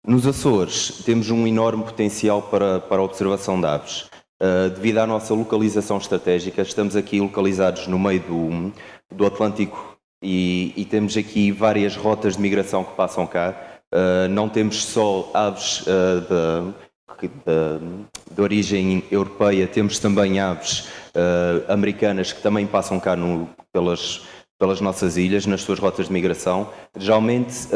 Nos Açores temos um enorme potencial para a observação de aves. Devido à nossa localização estratégica, estamos aqui localizados no meio do Atlântico e temos aqui várias rotas de migração que passam cá. Não temos só aves de origem europeia, temos também aves americanas que também passam cá pelas nossas ilhas, nas suas rotas de migração. Geralmente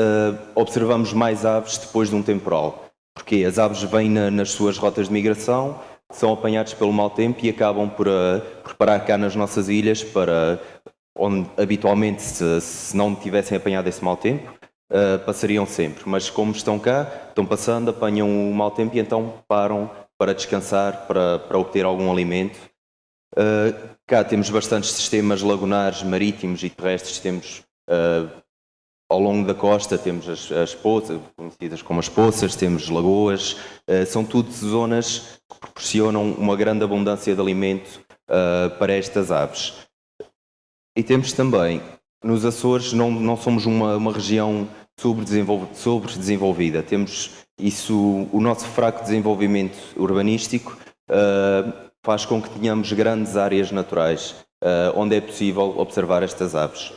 observamos mais aves depois de um temporal, porque as aves vêm nas suas rotas de migração, são apanhados pelo mau tempo e acabam por parar cá nas nossas ilhas, para onde habitualmente, se não tivessem apanhado esse mau tempo, passariam sempre. Mas como estão cá, estão passando, apanham o mau tempo e então param para descansar, para obter algum alimento. Cá temos bastantes sistemas lagunares, marítimos e terrestres. Temos ao longo da costa, temos as poças, conhecidas como as poças, temos lagoas. São tudo zonas que proporcionam uma grande abundância de alimento para estas aves. E temos também, nos Açores, não somos uma região sobredesenvolvida. Temos isso, o nosso fraco desenvolvimento urbanístico faz com que tenhamos grandes áreas naturais onde é possível observar estas aves.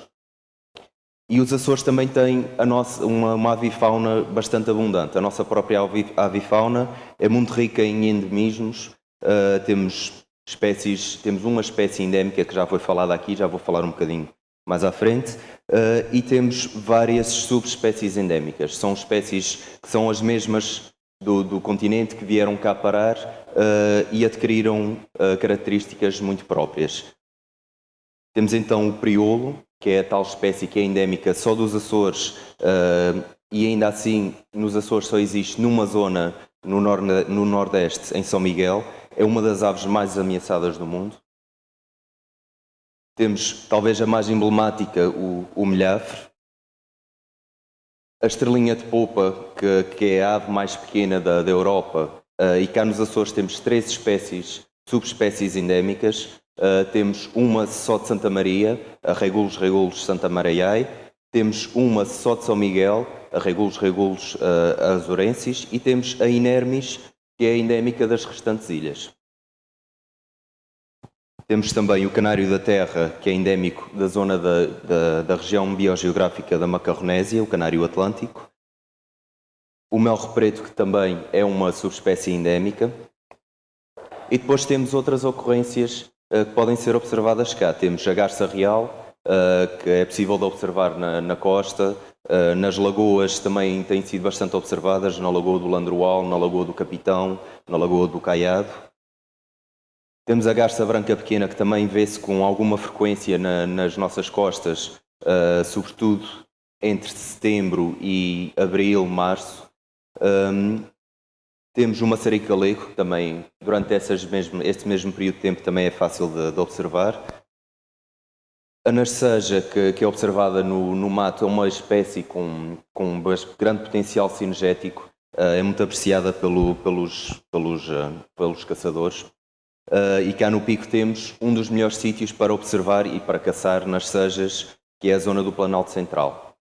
E os Açores também têm uma avifauna bastante abundante. A nossa própria avifauna é muito rica em endemismos. Temos uma espécie endémica que já foi falada aqui, já vou falar um bocadinho mais à frente, e temos várias subespécies endémicas. São espécies que são as mesmas do continente, que vieram cá parar e adquiriram características muito próprias. Temos então o priolo, que é a tal espécie que é endémica só dos Açores, e ainda assim nos Açores só existe numa zona no Nordeste, em São Miguel. É uma das aves mais ameaçadas do mundo. Temos talvez a mais emblemática, o milhafre. A estrelinha de polpa, que é a ave mais pequena da Europa, e cá nos Açores temos 3 subespécies endémicas. Temos uma só de Santa Maria, a Regulus santamaraiae. Temos uma só de São Miguel, a Regulus azurensis. E temos a inermis, que é endémica das restantes ilhas. Temos também o canário da terra, que é endémico da zona da região biogeográfica da Macarronésia, o canário atlântico. O melro preto, que também é uma subespécie endémica. E depois temos outras ocorrências que podem ser observadas cá. Temos a garça real, que é possível de observar na costa. Nas lagoas também têm sido bastante observadas, na Lagoa do Landroal, na Lagoa do Capitão, na Lagoa do Caiado. Temos a garça branca pequena, que também vê-se com alguma frequência nas nossas costas, sobretudo entre setembro e abril, março. Temos o maçarico galego, que também durante este mesmo período de tempo também é fácil de observar. A narceja, que é observada no mato, é uma espécie com grande potencial cinegético. É muito apreciada pelos caçadores. E cá no Pico temos um dos melhores sítios para observar e para caçar narcejas, que é a zona do Planalto Central.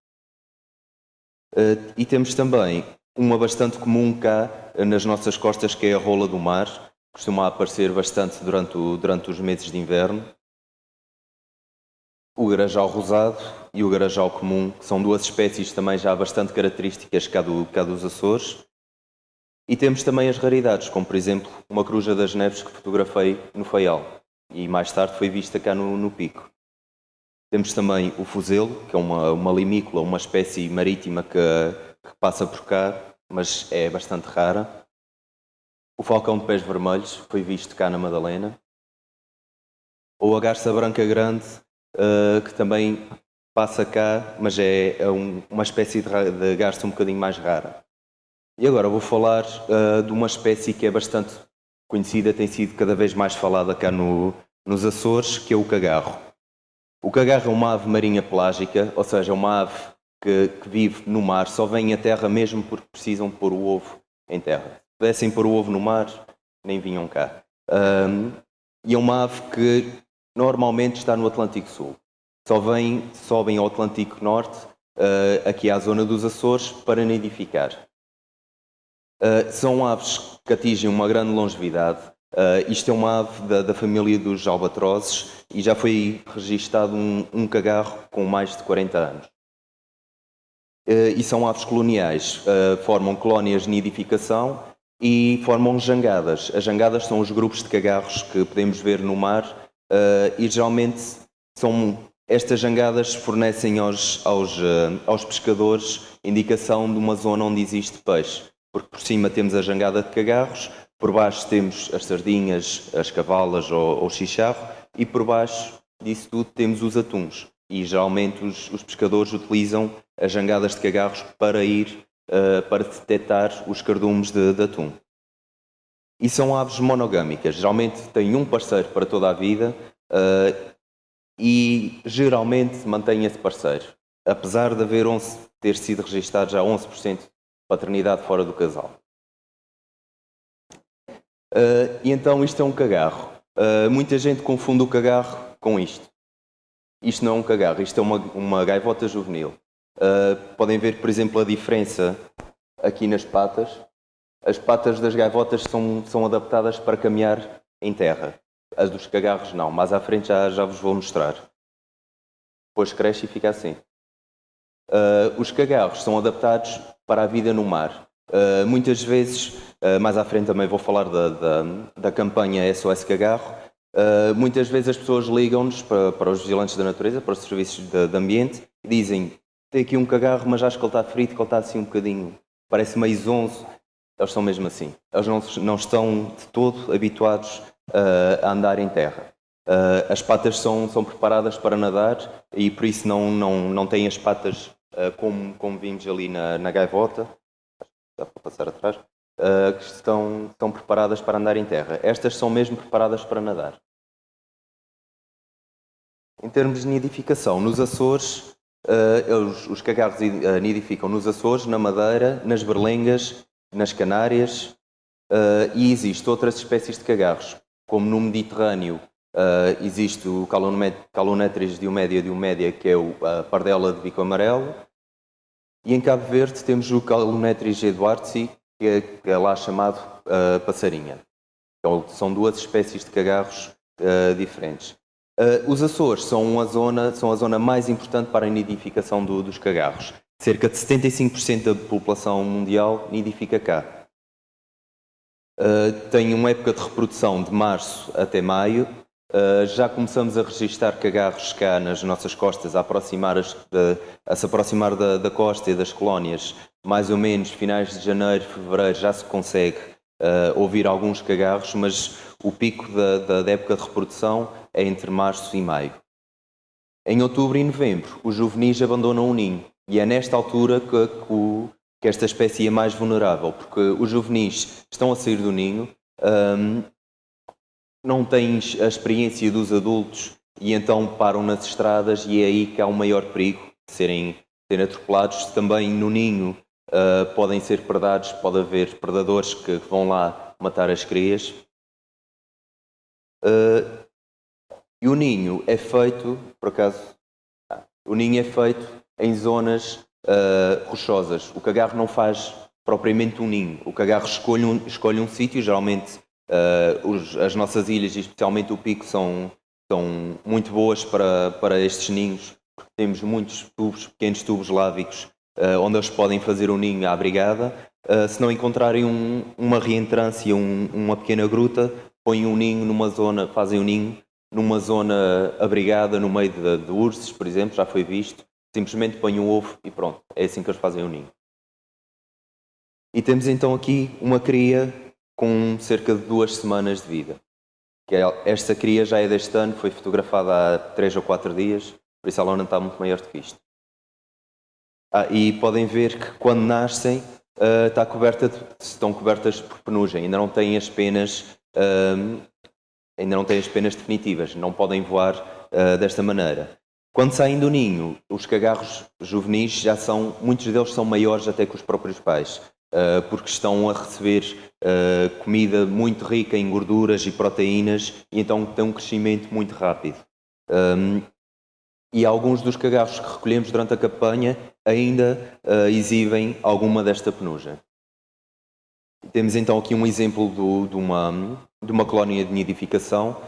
E temos também uma bastante comum cá nas nossas costas, que é a rola do mar. Costuma aparecer bastante durante os meses de inverno. O garajal rosado e o garajal comum, que são 2 espécies também já bastante características cá dos Açores. E temos também as raridades, como por exemplo uma coruja das neves que fotografei no Faial e mais tarde foi vista cá no Pico. Temos também o fuzelo, que é uma limícola, uma espécie marítima que passa por cá, mas é bastante rara. O falcão de pés vermelhos foi visto cá na Madalena. Ou a garça branca grande, que também passa cá, mas é uma espécie de garça um bocadinho mais rara. E agora vou falar de uma espécie que é bastante conhecida, tem sido cada vez mais falada cá nos Açores, que é o cagarro. O cagarro é uma ave marinha pelágica, ou seja, uma ave que vive no mar, só vem à terra mesmo porque precisam pôr o ovo em terra. Se pudessem pôr o ovo no mar, nem vinham cá. E é uma ave que normalmente está no Atlântico Sul. Sobem ao Atlântico Norte, aqui à zona dos Açores, para nidificar. São aves que atingem uma grande longevidade. Isto é uma ave da família dos albatrozes e já foi registado um cagarro com mais de 40 anos. E são aves coloniais, formam colónias de nidificação e formam jangadas. As jangadas são os grupos de cagarros que podemos ver no mar e geralmente estas jangadas fornecem aos pescadores indicação de uma zona onde existe peixe. Porque por cima temos a jangada de cagarros, por baixo temos as sardinhas, as cavalas ou o chicharro e por baixo disso tudo temos os atuns. E geralmente os pescadores utilizam as jangadas de cagarros para ir para detectar os cardumes de atum. E são aves monogâmicas, geralmente têm um parceiro para toda a vida e geralmente mantêm esse parceiro, apesar de ter sido registado já 11% de paternidade fora do casal. E então isto é um cagarro. Muita gente confunde o cagarro com isto. Isto não é um cagarro, isto é uma gaivota juvenil. Podem ver, por exemplo, a diferença aqui nas patas. As patas das gaivotas são adaptadas para caminhar em terra. As dos cagarros não, mas à frente já vos vou mostrar. Depois cresce e fica assim. Os cagarros são adaptados para a vida no mar. Muitas vezes, mais à frente também vou falar da campanha SOS Cagarro, muitas vezes as pessoas ligam-nos para os vigilantes da natureza, para os serviços de ambiente, e dizem, tem aqui um cagarro, mas acho que ele está frito, que ele está assim um bocadinho, parece meio zonzo. Eles são mesmo assim. Eles não estão de todo habituados a andar em terra. As patas são preparadas para nadar e por isso não têm as patas como vimos ali na gaivota, dá para passar atrás, que estão preparadas para andar em terra. Estas são mesmo preparadas para nadar. Em termos de nidificação, nos Açores, os cagarros nidificam nos Açores, na Madeira, nas Berlengas, nas Canárias, e existem outras espécies de cagarros, como no Mediterrâneo existe o Calonetris diomédia, que é a pardela de bico amarelo, e em Cabo Verde temos o Calonetris eduardsi, que é lá chamado passarinha. Então, são duas espécies de cagarros diferentes. Os Açores são a zona mais importante para a nidificação dos cagarros. Cerca de 75% da população mundial nidifica cá. Tem uma época de reprodução de março até maio. Já começamos a registrar cagarros cá nas nossas costas, a se aproximar da costa e das colónias. Mais ou menos finais de janeiro, fevereiro já se consegue ouvir alguns cagarros, mas o pico da época de reprodução é entre março e maio. Em outubro e novembro, os juvenis abandonam o ninho. E é nesta altura que esta espécie é mais vulnerável, porque os juvenis estão a sair do ninho, não têm a experiência dos adultos e então param nas estradas e é aí que há o maior perigo de serem atropelados. Também no ninho podem ser predados, pode haver predadores que vão lá matar as crias. E o ninho é feito, por acaso, o ninho é feito em zonas rochosas. O cagarro não faz propriamente um ninho. O cagarro escolhe um sítio, geralmente as nossas ilhas, e especialmente o Pico, são muito boas para estes ninhos, porque temos muitos pequenos tubos lávicos, onde eles podem fazer um ninho à brigada. Se não encontrarem uma reentrância, uma pequena gruta, põem um ninho fazem um ninho numa zona abrigada, no meio de ursos, por exemplo, já foi visto. Simplesmente põem um ovo e pronto, é assim que eles fazem o ninho. E temos então aqui uma cria com cerca de 2 semanas de vida. Esta cria já é deste ano, foi fotografada há 3 ou 4 dias, por isso ela não está muito maior do que isto. E podem ver que quando nascem estão cobertas por penugem, ainda não têm as penas definitivas, não podem voar desta maneira. Quando saem do ninho, os cagarros juvenis muitos deles são maiores até que os próprios pais, porque estão a receber comida muito rica em gorduras e proteínas e então têm um crescimento muito rápido. E alguns dos cagarros que recolhemos durante a campanha ainda exibem alguma desta penugem. Temos então aqui um exemplo de uma colónia de nidificação.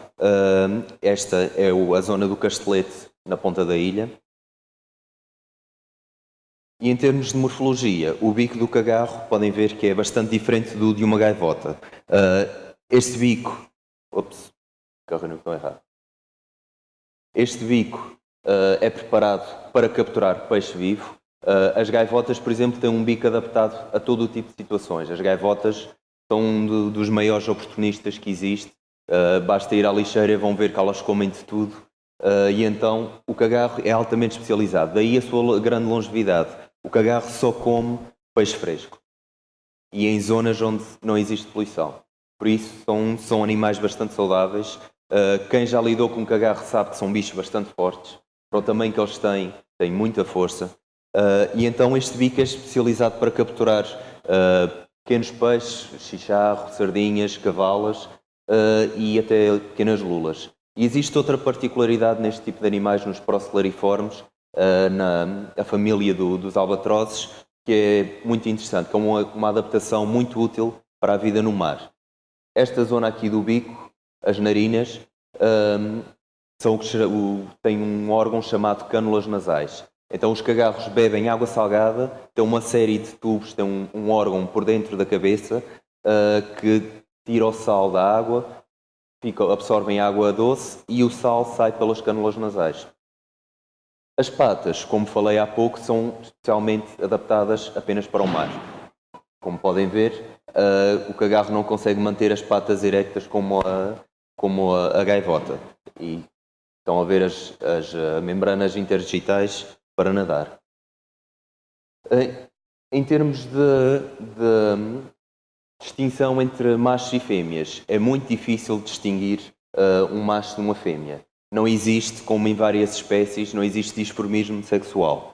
Esta é a zona do Castelete, na ponta da ilha. E em termos de morfologia, o bico do cagarro, podem ver que é bastante diferente do de uma gaivota. Este bico... Ops, carro não errado. Este bico é preparado para capturar peixe vivo. As gaivotas, por exemplo, têm um bico adaptado a todo o tipo de situações. As gaivotas são um dos maiores oportunistas que existe. Basta ir à lixeira e vão ver que elas comem de tudo. E então o cagarro é altamente especializado. Daí a sua grande longevidade. O cagarro só come peixe fresco. E em zonas onde não existe poluição. Por isso são animais bastante saudáveis. Quem já lidou com um cagarro sabe que são bichos bastante fortes. Para o tamanho que eles têm muita força. E então este bico é especializado para capturar pequenos peixes, chicharro, sardinhas, cavalas e até pequenas lulas. E existe outra particularidade neste tipo de animais, nos procelariformes, a família dos albatrozes, que é muito interessante, que é uma adaptação muito útil para a vida no mar. Esta zona aqui do bico, as narinas, têm um órgão chamado cânulas nasais. Então os cagarros bebem água salgada, têm uma série de tubos, têm um órgão por dentro da cabeça que tira o sal da água, absorvem água doce e o sal sai pelas cânulas nasais. As patas, como falei há pouco, são especialmente adaptadas apenas para o mar. Como podem ver, o cagarro não consegue manter as patas erectas como a gaivota. E estão a ver as membranas interdigitais para nadar. Em termos de distinção entre machos e fêmeas, é muito difícil distinguir um macho de uma fêmea. Não existe, como em várias espécies, não existe dimorfismo sexual.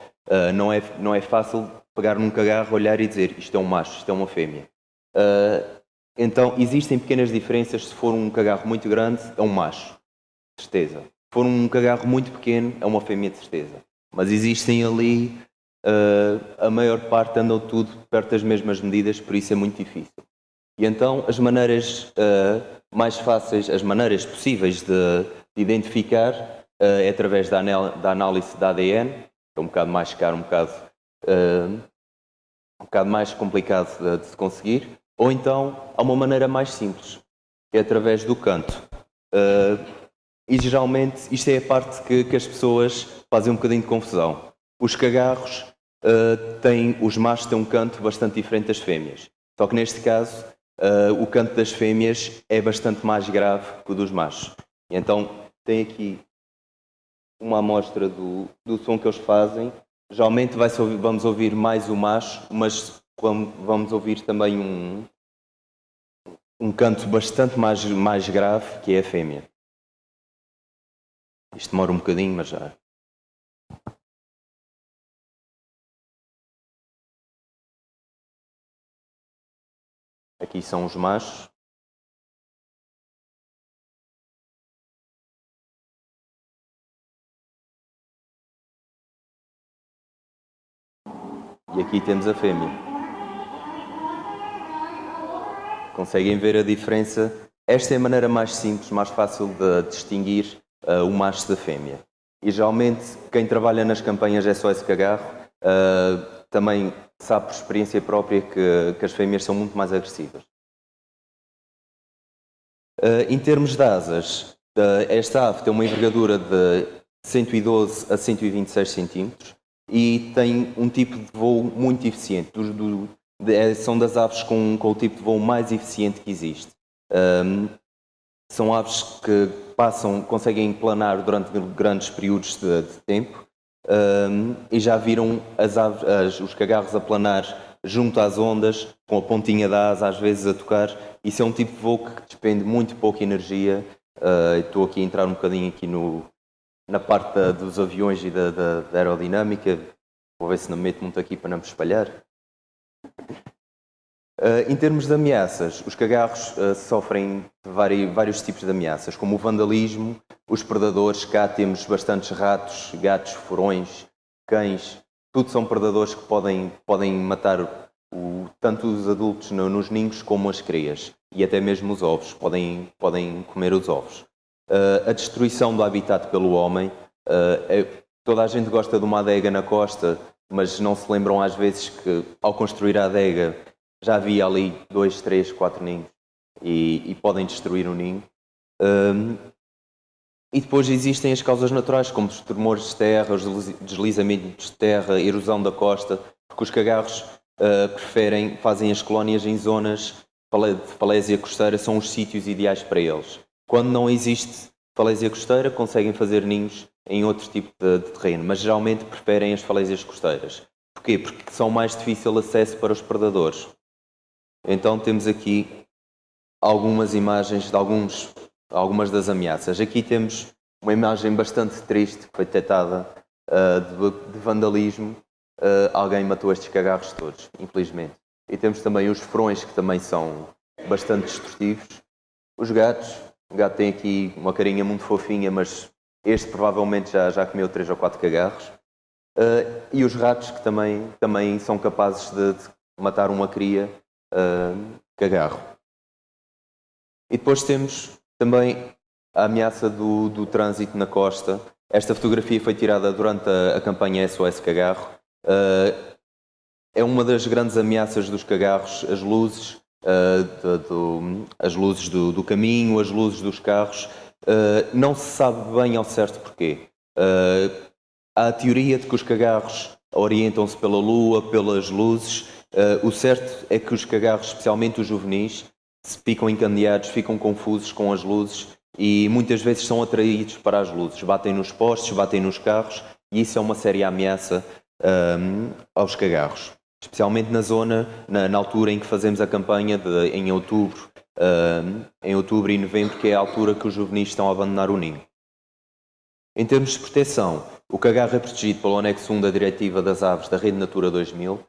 Não é fácil pegar num cagarro, olhar e dizer isto é um macho, isto é uma fêmea. Então existem pequenas diferenças. Se for um cagarro muito grande, é um macho, de certeza. Se for um cagarro muito pequeno, é uma fêmea, de certeza. Mas existem ali, a maior parte andam tudo perto das mesmas medidas, por isso é muito difícil. E então as maneiras mais fáceis, as maneiras possíveis de identificar é através da análise da ADN, que é um bocado mais caro, um bocado mais complicado de se conseguir, ou então há uma maneira mais simples, que é através do canto. E geralmente isto é a parte que as pessoas fazem um bocadinho de confusão. Os cagarros os machos têm um canto bastante diferente das fêmeas. Só que neste caso o canto das fêmeas é bastante mais grave que o dos machos. E então tem aqui uma amostra do som que eles fazem. Geralmente vamos ouvir mais o macho, mas vamos ouvir também um canto bastante mais grave, que é a fêmea. Isto demora um bocadinho, mas já. Aqui são os machos. E aqui temos a fêmea. Conseguem ver a diferença? Esta é a maneira mais simples, mais fácil de distinguir o macho da fêmea. E geralmente quem trabalha nas campanhas SOS Cagarro também sabe por experiência própria que as fêmeas são muito mais agressivas. Em termos de asas, esta ave tem uma envergadura de 112 a 126 centímetros e tem um tipo de voo muito eficiente. São das aves com o tipo de voo mais eficiente que existe. São aves que conseguem planar durante grandes períodos de tempo e já viram os cagarros a planar junto às ondas, com a pontinha da asa às vezes a tocar. Isso é um tipo de voo que despende muito pouca energia. Estou aqui a entrar um bocadinho aqui na parte dos aviões e da aerodinâmica. Vou ver se não me meto muito aqui para não me espalhar. Em termos de ameaças, os cagarros sofrem vários tipos de ameaças, como o vandalismo, os predadores. Cá temos bastantes ratos, gatos, furões, cães. Tudo são predadores que podem matar tanto os adultos nos ninhos como as crias, e até mesmo os ovos, podem comer os ovos. A destruição do habitat pelo homem, toda a gente gosta de uma adega na costa, mas não se lembram às vezes que ao construir a adega já havia ali 2, 3, 4 ninhos e podem destruir o ninho. E depois existem as causas naturais, como os tremores de terra, os deslizamentos de terra, erosão da costa, porque os cagarros fazem as colónias em zonas de falésia costeira, são os sítios ideais para eles. Quando não existe falésia costeira, conseguem fazer ninhos em outro tipo de terreno, mas geralmente preferem as falésias costeiras. Porquê? Porque são mais difícil acesso para os predadores. Então temos aqui algumas imagens de algumas das ameaças. Aqui temos uma imagem bastante triste que foi detectada de vandalismo. Alguém matou estes cagarros todos, infelizmente. E temos também os frões, que também são bastante destrutivos. Os gatos. O gato tem aqui uma carinha muito fofinha, mas este provavelmente já comeu 3 ou 4 cagarros. E os ratos, que também são capazes de matar uma cria cagarro. E depois temos também a ameaça do trânsito na costa. Esta fotografia foi tirada durante a campanha SOS Cagarro. É uma das grandes ameaças dos cagarros, as luzes, as luzes do caminho, as luzes dos carros. Não se sabe bem ao certo porquê. Há a teoria de que os cagarros orientam-se pela lua, pelas luzes. O certo é que os cagarros, especialmente os juvenis, se ficam encandeados, ficam confusos com as luzes e muitas vezes são atraídos para as luzes. Batem nos postes, batem nos carros e isso é uma séria ameaça aos cagarros. Especialmente na zona, na altura em que fazemos a campanha em outubro e novembro, que é a altura que os juvenis estão a abandonar o ninho. Em termos de proteção, o cagarro é protegido pelo anexo 1 da Diretiva das Aves da Rede Natura 2000,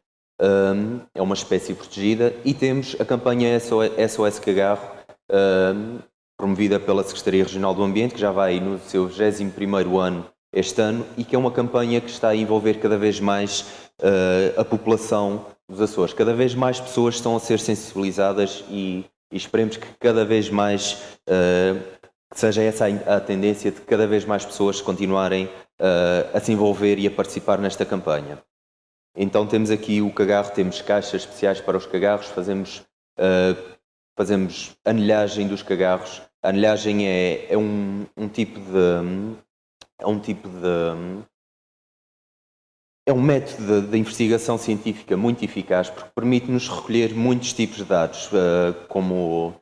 é uma espécie protegida, e temos a campanha SOS Cagarro, promovida pela Secretaria Regional do Ambiente, que já vai no seu 21º ano este ano, e que é uma campanha que está a envolver cada vez mais a população dos Açores. Cada vez mais pessoas estão a ser sensibilizadas e esperemos que cada vez mais que seja essa a tendência de cada vez mais pessoas continuarem a se envolver e a participar nesta campanha. Então temos aqui o cagarro, temos caixas especiais para os cagarros, fazemos anelhagem dos cagarros. A anelhagem é um método de investigação científica muito eficaz, porque permite-nos recolher muitos tipos de dados, como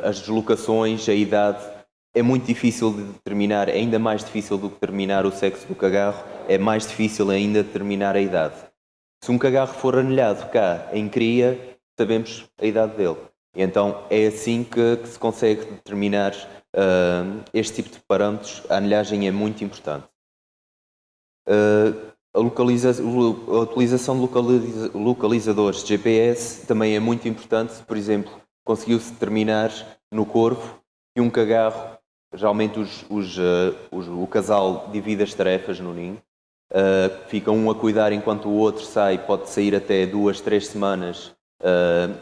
as deslocações, a idade. É muito difícil de determinar, é ainda mais difícil do que determinar o sexo do cagarro, é mais difícil ainda determinar a idade. Se um cagarro for anelhado cá em cria, sabemos a idade dele. E então é assim que se consegue determinar este tipo de parâmetros. A anelhagem é muito importante. A utilização de localizadores de GPS também é muito importante. Por exemplo, conseguiu-se determinar no corvo que um cagarro, geralmente o casal divide as tarefas no ninho, fica um a cuidar enquanto o outro sai, pode sair até 2, 3 semanas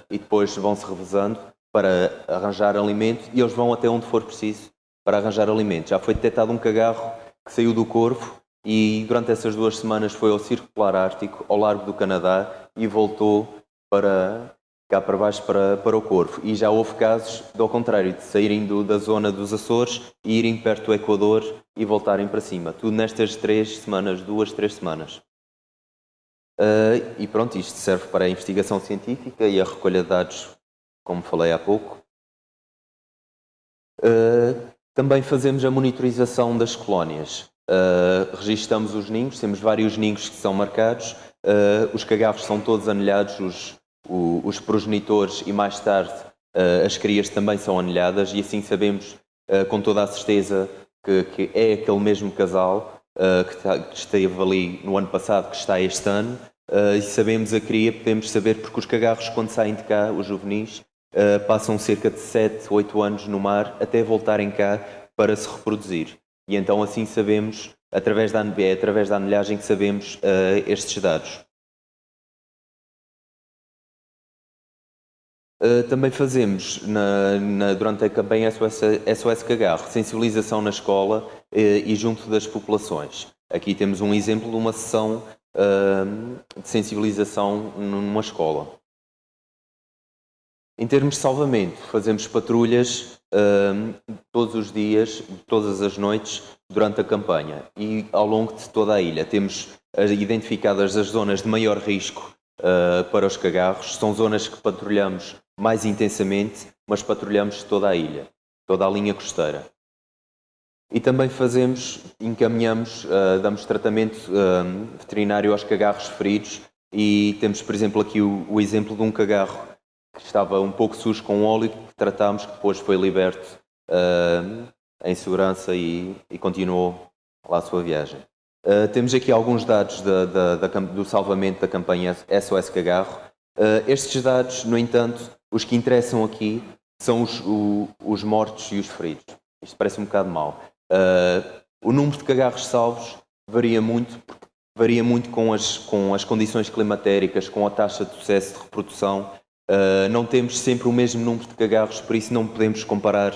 e depois vão-se revezando para arranjar alimento e eles vão até onde for preciso para arranjar alimento. Já foi detectado um cagarro que saiu do corvo e durante essas 2 semanas foi ao Círculo Polar Ártico, ao largo do Canadá, e voltou para cá para baixo para o corvo. E já houve casos, ao contrário, de saírem da zona dos Açores e irem perto do Equador e voltarem para cima. Tudo nestas 3 semanas, 2, 3 semanas. E pronto, isto serve para a investigação científica e a recolha de dados, como falei há pouco. Também fazemos a monitorização das colónias. Registamos os ninhos, temos vários ninhos que são marcados. Os cagarros são todos anelhados, os progenitores, e mais tarde as crias também são anelhadas, e assim sabemos com toda a certeza que é aquele mesmo casal que esteve ali no ano passado, que está este ano, e sabemos a cria, podemos saber porque os cagarros, quando saem de cá, os juvenis, passam cerca de 7, 8 anos no mar até voltarem cá para se reproduzir. E então assim sabemos, através da anelhagem, que sabemos estes dados. Também fazemos, durante a campanha SOS Cagarro, sensibilização na escola e junto das populações. Aqui temos um exemplo de uma sessão de sensibilização numa escola. Em termos de salvamento, fazemos patrulhas todos os dias, todas as noites, durante a campanha e ao longo de toda a ilha. Temos identificadas as zonas de maior risco para os cagarros. São zonas que patrulhamos mais intensamente, mas patrulhamos toda a ilha, toda a linha costeira. E também encaminhamos, damos tratamento veterinário aos cagarros feridos e temos, por exemplo, aqui o exemplo de um cagarro que estava um pouco sujo com óleo, que tratámos, que depois foi liberto em segurança e continuou lá a sua viagem. Temos aqui alguns dados do salvamento da campanha SOS Cagarro. Estes dados, no entanto, os que interessam aqui são os mortos e os feridos. Isto parece um bocado mau. O número de cagarros salvos varia muito com as condições climatéricas, com a taxa de sucesso de reprodução. Não temos sempre o mesmo número de cagarros, por isso não podemos comparar.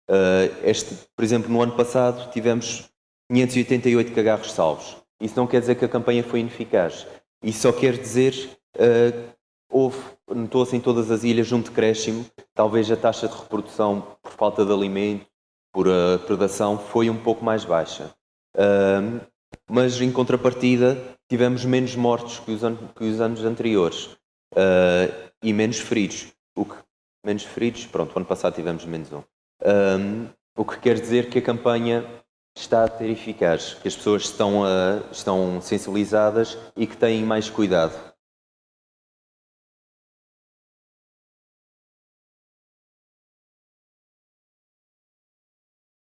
Por exemplo, no ano passado tivemos 588 cagarros salvos. Isso não quer dizer que a campanha foi ineficaz. Isso só quer dizer notou-se em todas as ilhas um decréscimo. Talvez a taxa de reprodução por falta de alimento, por predação, foi um pouco mais baixa. Mas em contrapartida tivemos menos mortos que os anos anteriores e menos feridos. Pronto, o ano passado tivemos menos um. O que quer dizer que a campanha está a ter eficaz, que as pessoas estão sensibilizadas e que têm mais cuidado.